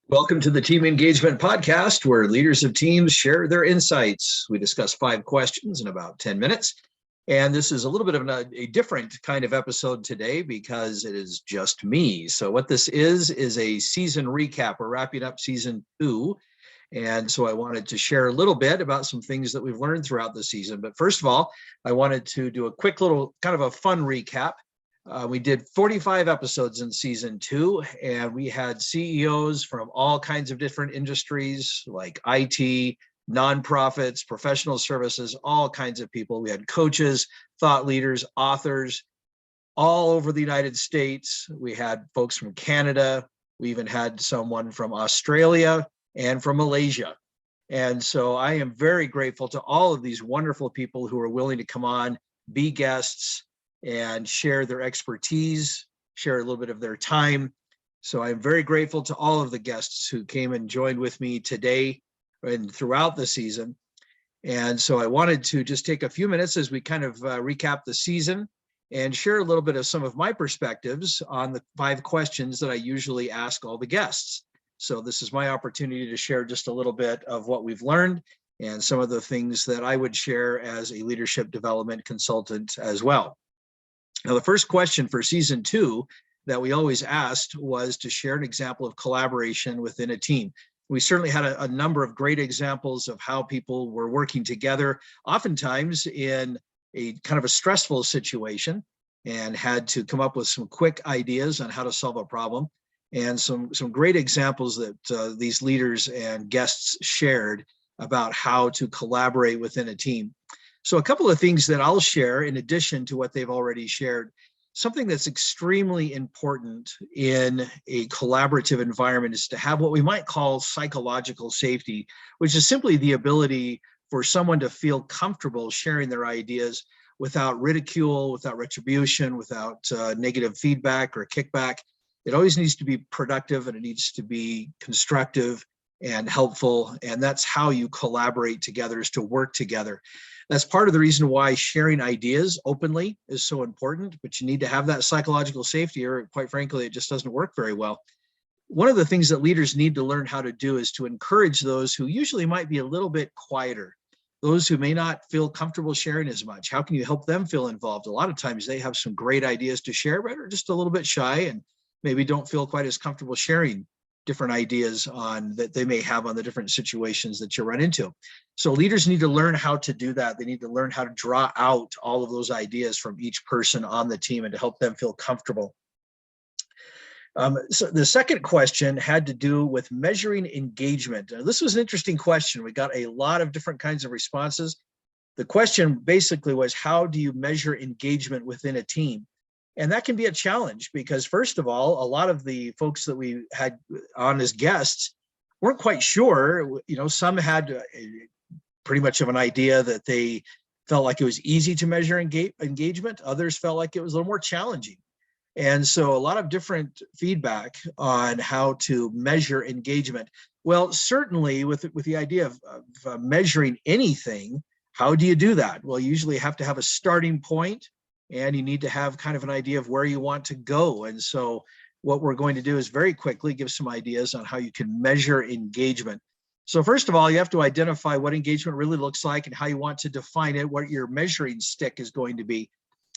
Welcome to the Team Engagement Podcast, where leaders of teams share their insights. We discuss 5 questions in about 10 minutes. And this is a little bit of a different kind of episode today because it is just me. So what this is a season recap. We're wrapping up season 2. And so I wanted to share a little bit about some things that we've learned throughout the season. But first of all, I wanted to do a quick little kind of a fun recap. We did 45 episodes in season 2, and we had CEOs from all kinds of different industries like IT, nonprofits, professional services, all kinds of people. We had coaches, thought leaders, authors, all over the United States. We had folks from Canada. We even had someone from Australia and from Malaysia. And so I am very grateful to all of these wonderful people who are willing to come on, be guests, and share their expertise, share a little bit of their time. So I'm very grateful to all of the guests who came and joined with me today and throughout the season. And so I wanted to just take a few minutes as we kind of recap the season and share a little bit of some of my perspectives on the 5 questions that I usually ask all the guests. So this is my opportunity to share just a little bit of what we've learned and some of the things that I would share as a leadership development consultant as well. Now, the first question for season 2 that we always asked was to share an example of collaboration within a team. We certainly had a number of great examples of how people were working together, oftentimes in a kind of a stressful situation, and had to come up with some quick ideas on how to solve a problem, and some great examples that these leaders and guests shared about how to collaborate within a team. So a couple of things that I'll share in addition to what they've already shared. Something that's extremely important in a collaborative environment is to have what we might call psychological safety, which is simply the ability for someone to feel comfortable sharing their ideas without ridicule, without retribution, without negative feedback or kickback. It always needs to be productive, and it needs to be constructive and helpful. And that's how you collaborate together, is to work together. That's part of the reason why sharing ideas openly is so important, but you need to have that psychological safety, or quite frankly, it just doesn't work very well. One of the things that leaders need to learn how to do is to encourage those who usually might be a little bit quieter, those who may not feel comfortable sharing as much. How can you help them feel involved? A lot of times they have some great ideas to share, but are just a little bit shy and maybe don't feel quite as comfortable sharing different ideas on that they may have on the different situations that you run into. So leaders need to learn how to do that. They need to learn how to draw out all of those ideas from each person on the team and to help them feel comfortable. So the second question had to do with measuring engagement. Now, this was an interesting question. We got a lot of different kinds of responses. The question basically was, how do you measure engagement within a team? And that can be a challenge because, first of all, a lot of the folks that we had on as guests weren't quite sure. Some had pretty much of an idea that they felt like it was easy to measure engagement. Others felt like it was a little more challenging. And so a lot of different feedback on how to measure engagement. Well, certainly with the idea of measuring anything, how do you do that? Well, you usually have to have a starting point, and you need to have kind of an idea of where you want to go. And so what we're going to do is very quickly give some ideas on how you can measure engagement. So first of all, you have to identify what engagement really looks like and how you want to define it, what your measuring stick is going to be.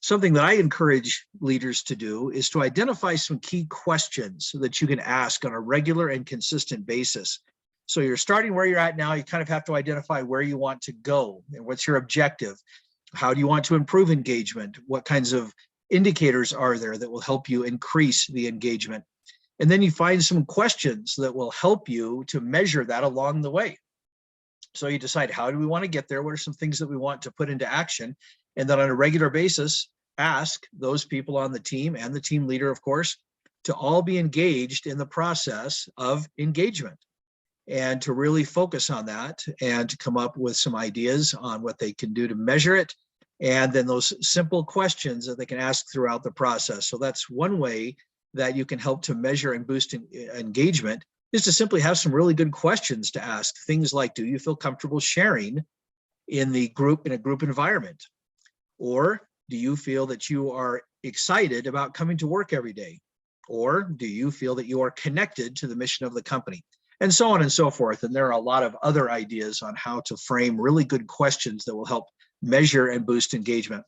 Something that I encourage leaders to do is to identify some key questions that you can ask on a regular and consistent basis. So you're starting where you're at now, you kind of have to identify where you want to go and what's your objective. How do you want to improve engagement? What kinds of indicators are there that will help you increase the engagement? And then you find some questions that will help you to measure that along the way. So you decide, how do we want to get there? What are some things that we want to put into action? And then on a regular basis, ask those people on the team and the team leader, of course, to all be engaged in the process of engagement, and to really focus on that and to come up with some ideas on what they can do to measure it. And then those simple questions that they can ask throughout the process. So that's one way that you can help to measure and boost engagement, is to simply have some really good questions to ask. Things like, do you feel comfortable sharing in a group environment? Or do you feel that you are excited about coming to work every day? Or do you feel that you are connected to the mission of the company? And so on and so forth. And there are a lot of other ideas on how to frame really good questions that will help measure and boost engagement.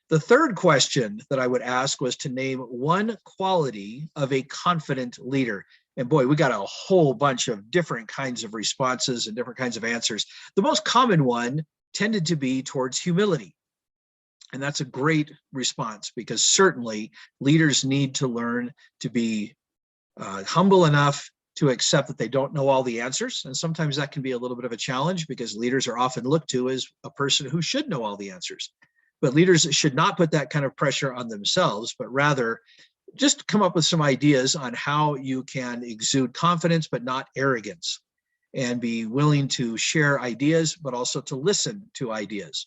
The third question that I would ask was to name one quality of a confident leader. And boy, we got a whole bunch of different kinds of responses and different kinds of answers. The most common one tended to be towards humility. And that's a great response, because certainly leaders need to learn to be humble enough to accept that they don't know all the answers. And sometimes that can be a little bit of a challenge, because leaders are often looked to as a person who should know all the answers. But leaders should not put that kind of pressure on themselves, but rather just come up with some ideas on how you can exude confidence, but not arrogance, and be willing to share ideas, but also to listen to ideas.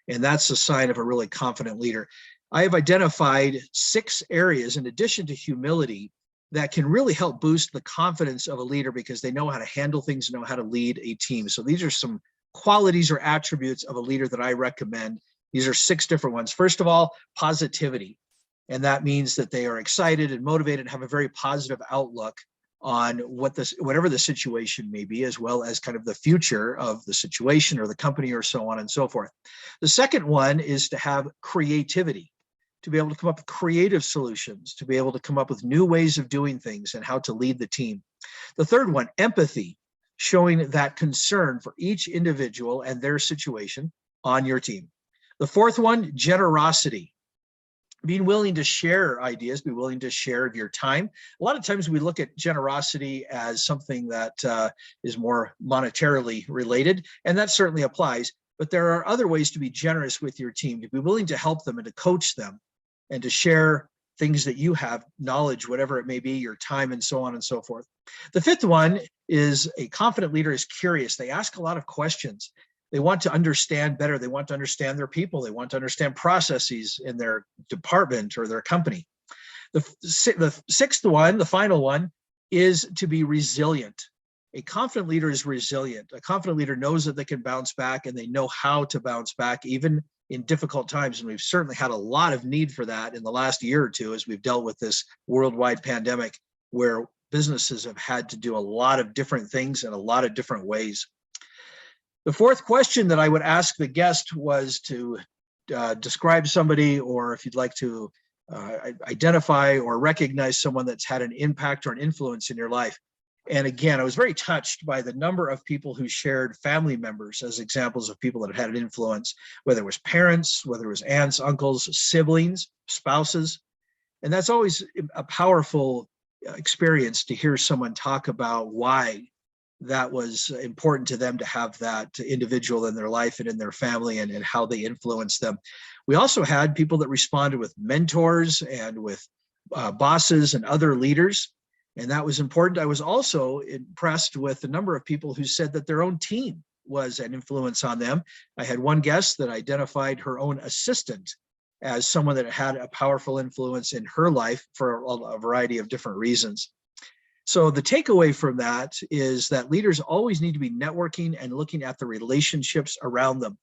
And that's a sign of a really confident leader. I have identified 6 areas, in addition to humility, that can really help boost the confidence of a leader, because they know how to handle things, know how to lead a team. So these are some qualities or attributes of a leader that I recommend. These are 6 different ones. First of all, positivity. And that means that they are excited and motivated and have a very positive outlook on whatever the situation may be, as well as kind of the future of the situation or the company or so on and so forth. The second one is to have creativity, to be able to come up with creative solutions, to be able to come up with new ways of doing things and how to lead the team. The third one, empathy, showing that concern for each individual and their situation on your team. The fourth one, generosity, being willing to share ideas, be willing to share of your time. A lot of times we look at generosity as something that is more monetarily related, and that certainly applies. But there are other ways to be generous with your team, to be willing to help them and to coach them and to share things that you have, knowledge, whatever it may be, your time, and so on and so forth. The fifth one is a confident leader is curious. They ask a lot of questions. They want to understand better. They want to understand their people. They want to understand processes in their department or their company. The sixth one, the final one, is to be resilient. A confident leader is resilient. A confident leader knows that they can bounce back, and they know how to bounce back even in difficult times. And we've certainly had a lot of need for that in the last year or two, as we've dealt with this worldwide pandemic, where businesses have had to do a lot of different things in a lot of different ways. The fourth question that I would ask the guest was to describe somebody, or if you'd like to identify or recognize someone that's had an impact or an influence in your life. And again, I was very touched by the number of people who shared family members as examples of people that have had an influence, whether it was parents, whether it was aunts, uncles, siblings, spouses. And that's always a powerful experience to hear someone talk about why that was important to them to have that individual in their life and in their family, and how they influenced them. We also had people that responded with mentors and with bosses and other leaders, and that was important. I was also impressed with the number of people who said that their own team was an influence on them. I had one guest that identified her own assistant as someone that had a powerful influence in her life for a variety of different reasons. So the takeaway from that is that leaders always need to be networking and looking at the relationships around them.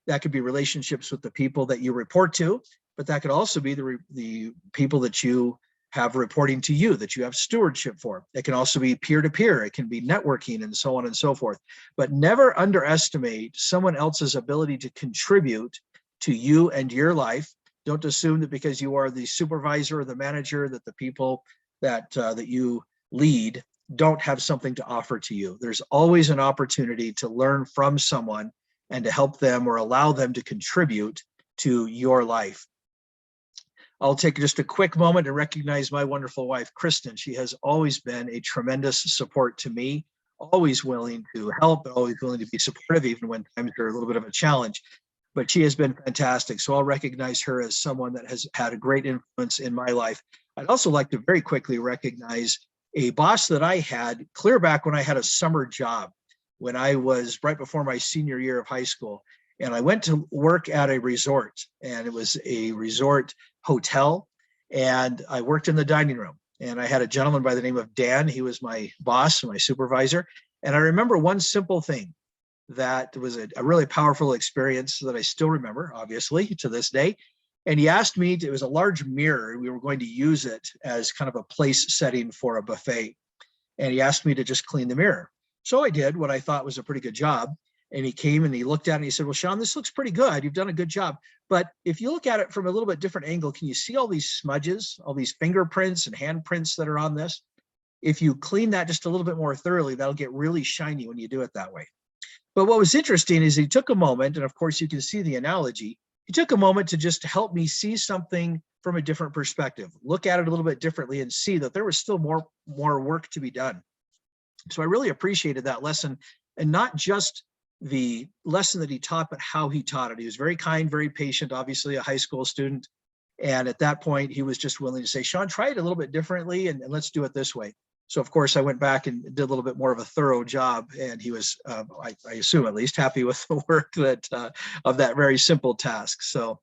That could be relationships with the people that you report to, but that could also be the people that you have reporting to you, that you have stewardship for. It can also be peer-to-peer. It can be networking and so on and so forth. But never underestimate someone else's ability to contribute to you and your life. Don't assume that because you are the supervisor or the manager that the people that you lead don't have something to offer to you. There's always an opportunity to learn from someone and to help them or allow them to contribute to your life. I'll take just a quick moment to recognize my wonderful wife, Kristen. She has always been a tremendous support to me, always willing to help, always willing to be supportive, even when times are a little bit of a challenge. But she has been fantastic. So I'll recognize her as someone that has had a great influence in my life. I'd also like to very quickly recognize a boss that I had clear back when I had a summer job, when I was right before my senior year of high school. And I went to work at a resort, and it was a resort hotel. And I worked in the dining room, and I had a gentleman by the name of Dan. He was my boss, my supervisor. And I remember one simple thing that was a really powerful experience that I still remember, obviously, to this day. And he asked me, it was a large mirror. We were going to use it as kind of a place setting for a buffet. And he asked me to just clean the mirror. So I did what I thought was a pretty good job. And he came and he looked at it and he said, well, Shawn, this looks pretty good. You've done a good job. But if you look at it from a little bit different angle, can you see all these smudges, all these fingerprints and handprints that are on this? If you clean that just a little bit more thoroughly, that'll get really shiny when you do it that way. But what was interesting is he took a moment, and of course you can see the analogy, he took a moment to just help me see something from a different perspective, look at it a little bit differently and see that there was still more work to be done. So I really appreciated that lesson, and not just the lesson that he taught, but how he taught it. He was very kind, very patient, obviously a high school student. And at that point, he was just willing to say, Shawn, try it a little bit differently and let's do it this way. So of course I went back and did a little bit more of a thorough job, and he was, I assume at least, happy with the work that of that very simple task. So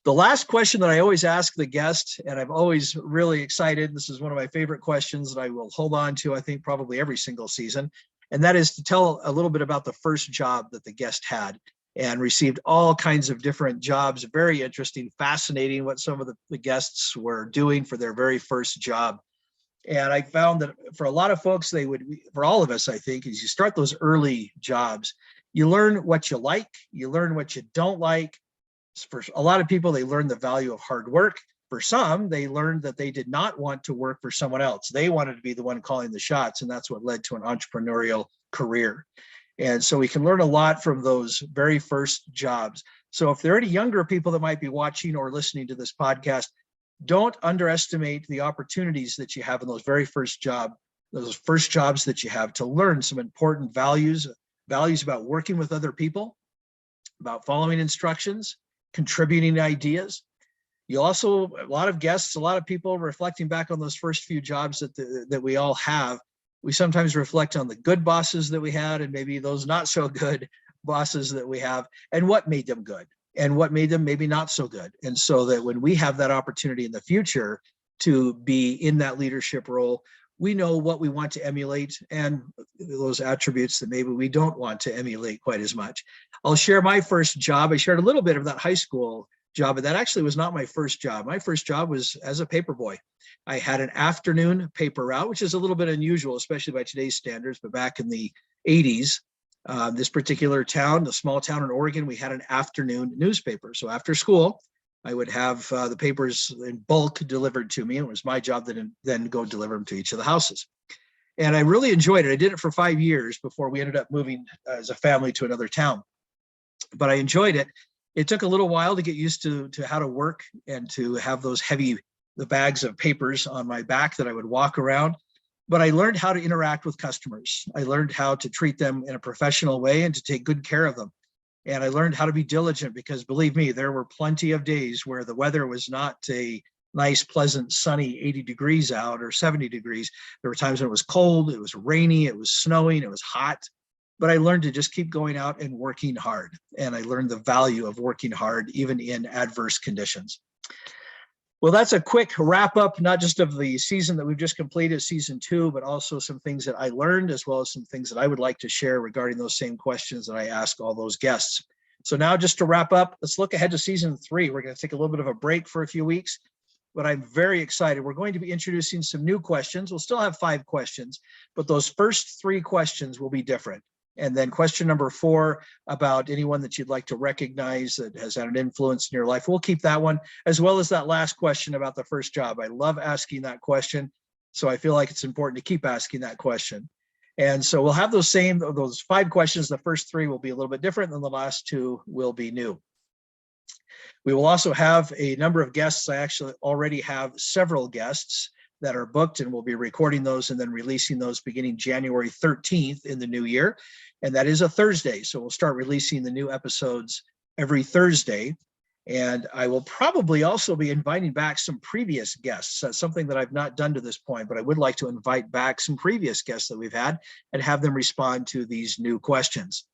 the last question that I always ask the guest, and I'm always really excited, this is one of my favorite questions that I will hold on to, I think probably every single season, and that is to tell a little bit about the first job that the guest had and received all kinds of different jobs. Very interesting, fascinating what some of the guests were doing for their very first job. And I found that for a lot of folks, for all of us, I think, as you start those early jobs, you learn what you like, you learn what you don't like. For a lot of people, they learn the value of hard work. For some, they learned that they did not want to work for someone else. They wanted to be the one calling the shots, and that's what led to an entrepreneurial career. And so we can learn a lot from those very first jobs. So if there are any younger people that might be watching or listening to this podcast, don't underestimate the opportunities that you have in those very first jobs that you have to learn some important values about working with other people, about following instructions, contributing ideas. You also, a lot of guests, a lot of people reflecting back on those first few jobs that we all have, we sometimes reflect on the good bosses that we had and maybe those not so good bosses that we have, and what made them good and what made them maybe not so good. And so that when we have that opportunity in the future to be in that leadership role, we know what we want to emulate and those attributes that maybe we don't want to emulate quite as much. I'll share my first job. I shared a little bit of that high school job, but that actually was not my first job. My first job was as a paper boy. I had an afternoon paper route, which is a little bit unusual, especially by today's standards, but back in the 80s, this particular town, the small town in Oregon, we had an afternoon newspaper. So after school, I would have the papers in bulk delivered to me. It was my job to then go deliver them to each of the houses. And I really enjoyed it. I did it for 5 years before we ended up moving as a family to another town. But I enjoyed it. It took a little while to get used to how to work and to have those the bags of papers on my back that I would walk around. But I learned how to interact with customers. I learned how to treat them in a professional way and to take good care of them. And I learned how to be diligent because, believe me, there were plenty of days where the weather was not a nice, pleasant, sunny 80 degrees out or 70 degrees. There were times when it was cold, it was rainy, it was snowing, it was hot. But I learned to just keep going out and working hard. And I learned the value of working hard, even in adverse conditions. Well, that's a quick wrap up, not just of the season that we've just completed, season 2, but also some things that I learned, as well as some things that I would like to share regarding those same questions that I ask all those guests. So now, just to wrap up, let's look ahead to season 3. We're going to take a little bit of a break for a few weeks, but I'm very excited. We're going to be introducing some new questions. We'll still have 5 questions, but those first 3 questions will be different. And then question number 4 about anyone that you'd like to recognize that has had an influence in your life. We'll keep that one, as well as that last question about the first job. I love asking that question. So I feel like it's important to keep asking that question. And so we'll have those 5 questions. The first 3 will be a little bit different, and the last 2 will be new. We will also have a number of guests. I actually already have several guests that are booked, and we'll be recording those and then releasing those beginning January 13th in the new year. And that is a Thursday. So we'll start releasing the new episodes every Thursday. And I will probably also be inviting back some previous guests. That's something that I've not done to this point, but I would like to invite back some previous guests that we've had and have them respond to these new questions.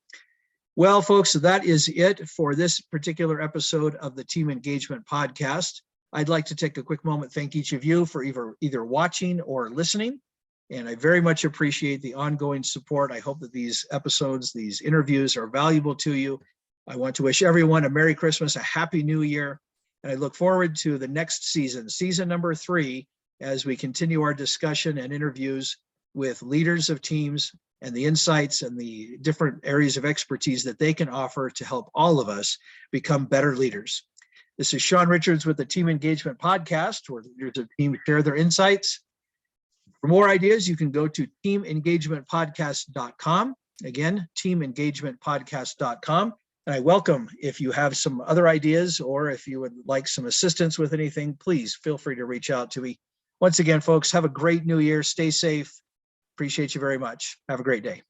Well, folks, that is it for this particular episode of the Team Engagement Podcast. I'd like to take a quick moment, thank each of you for either watching or listening. And I very much appreciate the ongoing support. I hope that these episodes, these interviews are valuable to you. I want to wish everyone a Merry Christmas, a Happy New Year. And I look forward to the next season, season number 3, as we continue our discussion and interviews with leaders of teams and the insights and the different areas of expertise that they can offer to help all of us become better leaders. This is Shawn Richards with the Team Engagement Podcast, where leaders of teams share their insights. For more ideas, you can go to teamengagementpodcast.com. Again, teamengagementpodcast.com. And I welcome, if you have some other ideas or if you would like some assistance with anything, please feel free to reach out to me. Once again, folks, have a great new year. Stay safe. Appreciate you very much. Have a great day.